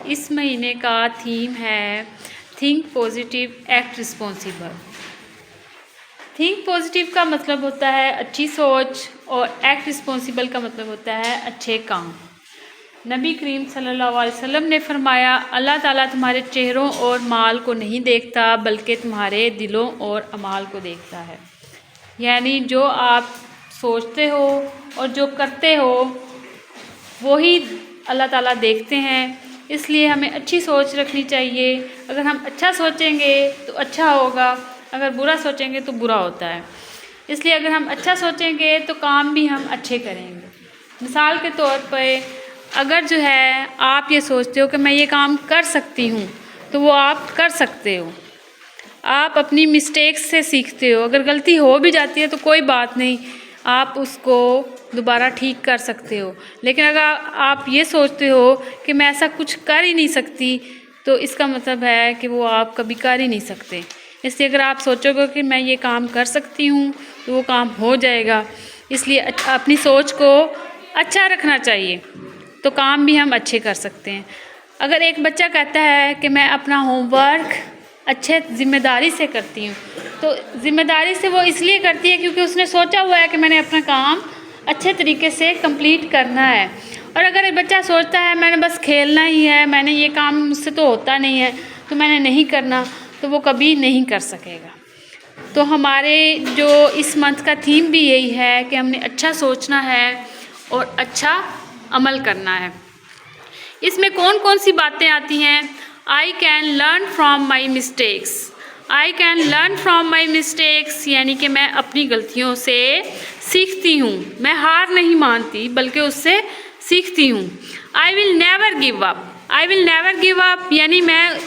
इस महीने का थीम है think positive act responsible. Think positive का मतलब होता है अच्छी सोच और एक्ट रिस्पॉन्सिबल का मतलब होता है अच्छे काम। नबी करीम सल्लल्लाहु अलैहि वसल्लम ने फरमाया, अल्लाह ताला तुम्हारे चेहरों और माल को नहीं देखता बल्कि तुम्हारे दिलों और अमाल को देखता है। यानी जो आप सोचते हो और जो करते हो वही अल्लाह ताला देखते हैं। इसलिए हमें अच्छी सोच रखनी चाहिए। अगर हम अच्छा सोचेंगे तो अच्छा होगा, अगर बुरा सोचेंगे तो बुरा होता है। इसलिए अगर हम अच्छा सोचेंगे तो काम भी हम अच्छे करेंगे। मिसाल के तौर पे अगर जो है आप ये सोचते हो कि मैं ये काम कर सकती हूँ तो वो आप कर सकते हो। आप अपनी मिस्टेक्स से सीखते हो। अगर गलती हो भी जाती है तो कोई बात नहीं, आप उसको दोबारा ठीक कर सकते हो। लेकिन अगर आप ये सोचते हो कि मैं ऐसा कुछ कर ही नहीं सकती तो इसका मतलब है कि वो आप कभी कर ही नहीं सकते। इसलिए अगर आप सोचोगे कि मैं ये काम कर सकती हूँ तो वो काम हो जाएगा। इसलिए अपनी सोच को अच्छा रखना चाहिए तो काम भी हम अच्छे कर सकते हैं। अगर एक बच्चा कहता है कि मैं अपना होमवर्क अच्छे ज़िम्मेदारी से करती हूँ तो ज़िम्मेदारी से वो इसलिए करती है क्योंकि उसने सोचा हुआ है कि मैंने अपना काम अच्छे तरीके से कंप्लीट करना है। और अगर एक बच्चा सोचता है मैंने बस खेलना ही है, मैंने ये काम मुझसे तो होता नहीं है तो मैंने नहीं करना, तो वो कभी नहीं कर सकेगा। तो हमारे जो इस मंथ का थीम भी यही है कि हमने अच्छा सोचना है और अच्छा अमल करना है। इसमें कौन कौन सी बातें आती हैं? आई can learn from my mistakes. I can learn from my mistakes यानी कि मैं अपनी गलतियों से सीखती हूँ। मैं हार नहीं मानती बल्कि उससे सीखती हूँ। I will never give up. I will never give up यानी मैं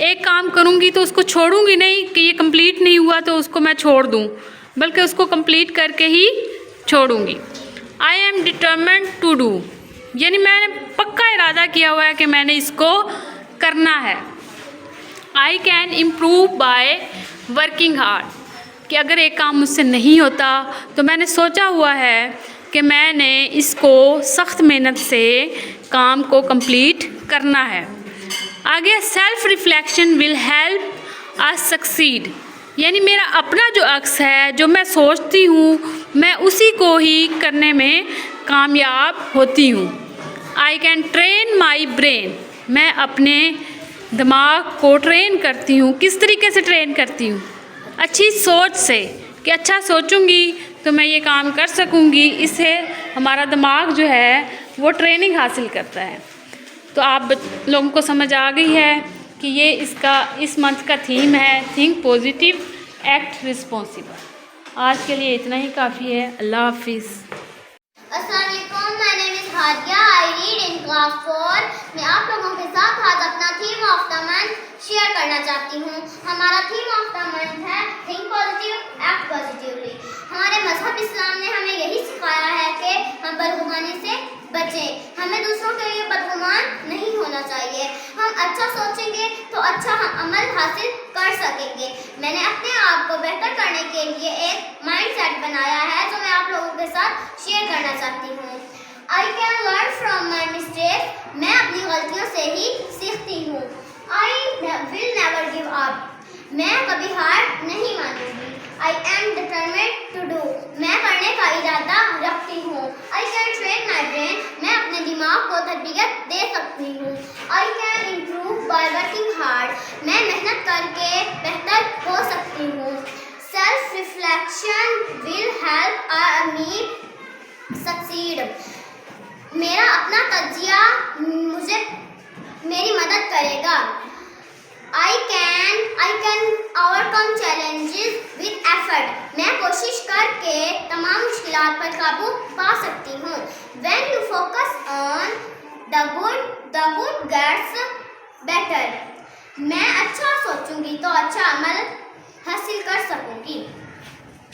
एक काम करूँगी तो उसको छोड़ूंगी नहीं कि ये कंप्लीट नहीं हुआ तो उसको मैं छोड़ दूँ, बल्कि उसको कंप्लीट करके ही छोड़ूंगी। I am determined to do यानी मैंने पक्का इरादा किया हुआ है कि मैंने इसको करना है। I can improve by working hard कि अगर एक काम मुझसे नहीं होता तो मैंने सोचा हुआ है कि मैंने इसको सख्त मेहनत से काम को कंप्लीट करना है। आगे self reflection will help us succeed यानी मेरा अपना जो अक्स है, जो मैं सोचती हूँ मैं उसी को ही करने में कामयाब होती हूँ। आई कैन ट्रेन माई ब्रेन मैं अपने दिमाग को ट्रेन करती हूँ। किस तरीके से ट्रेन करती हूँ? अच्छी सोच से कि अच्छा सोचूंगी तो मैं ये काम कर सकूंगी। इससे हमारा दिमाग जो है वो ट्रेनिंग हासिल करता है। तो आप लोगों को समझ आ गई है कि ये इस मंथ का थीम है थिंक पॉजिटिव एक्ट रिस्पॉन्सिबल। आज के लिए इतना ही काफ़ी है। अल्लाह हाफिज़। Hadiya, I read in class 4। मैं आप लोगों के साथ आज अपना theme of the month share करना चाहती हूँ। हमारा थीम ऑफ द मंथ है थिंक पॉजिटिव एक्ट पॉजिटिवली। हमारे मजहब इस्लाम ने हमें यही सिखाया है कि हम बदगुमानी से बचें। हमें दूसरों के लिए बदगुमान नहीं होना चाहिए। हम अच्छा सोचेंगे तो अच्छा हम अमल हासिल कर सकेंगे। मैंने अपने आप को बेहतर करने के लिए एक माइंड सेट बनाया है जो मैं आप लोगों के साथ शेयर करना चाहती हूँ। I can learn from my mistakes मैं अपनी गलतियों से ही सीखती हूँ। I will never give up मैं कभी हार नहीं मानूंगी। I am determined to do मैं करने का इरादा रखती हूँ। I can train my brain मैं अपने दिमाग को तरबियत दे सकती हूँ। I can improve by working hard मैं मेहनत करके बेहतर हो सकती हूँ। Self reflection will help me succeed मेरा अपना तजिया मेरी मदद करेगा। I can overcome challenges with effort मैं कोशिश करके तमाम मुश्किलात पर काबू पा सकती हूँ। When you focus on the good gets better मैं अच्छा सोचूंगी तो अच्छा अमल हासिल कर सकूंगी।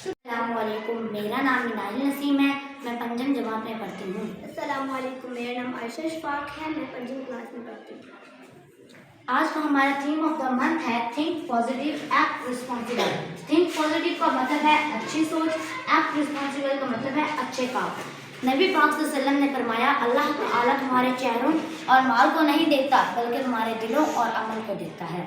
अस्सलामुअलैकुम, मेरा नाम मिनाइल नसीम है, मैं पंजम जमात में पढ़ती हूँ। अस्सलामुअलैकुम, मेरा नाम आयशा शफाक है, मैं पंजम क्लास में पढ़ती हूँ। आज का हमारा थीम ऑफ द मंथ है think positive act responsible. Think positive का मतलब है अच्छी सोच, एक्ट रिस्पॉन्सिबल का मतलब है अच्छे काम। नबी पाक सल्लल्लाहु अलैहि वसल्लम ने फरमाया, अल्लाह ताला तुम्हारे चेहरों और माल को नहीं देखता बल्कि तुम्हारे दिलों और अमल को देखता है।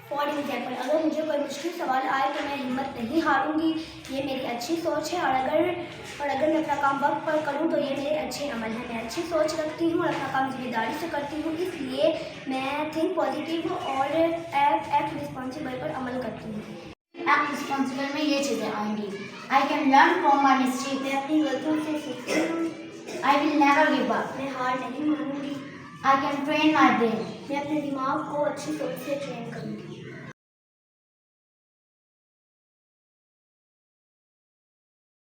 फॉर एग्जाम्पल, अगर मुझे कोई मुश्किल सवाल आए तो मैं हिम्मत नहीं हारूंगी, ये मेरी अच्छी सोच है। और अगर मैं अपना काम वक्त पर करूं तो ये मेरे अच्छे अमल हैं। मैं अच्छी सोच रखती हूँ और अपना काम जिम्मेदारी से करती हूँ, इसलिए मैं थिंक पॉजिटिव और एक्ट रिस्पॉन्सिबल पर अमल करती हूँ। एक्ट रिस्पॉन्सिबल में ये चीज़ें आएंगी। I can learn from my mistake, मैं अपनी गलतियों से सीखती हूँ। I will never give up, मैं हार नहीं मानूंगी। I can train my brain, मैं अपने दिमाग को अच्छी सोच से ट्रेन करूँगी।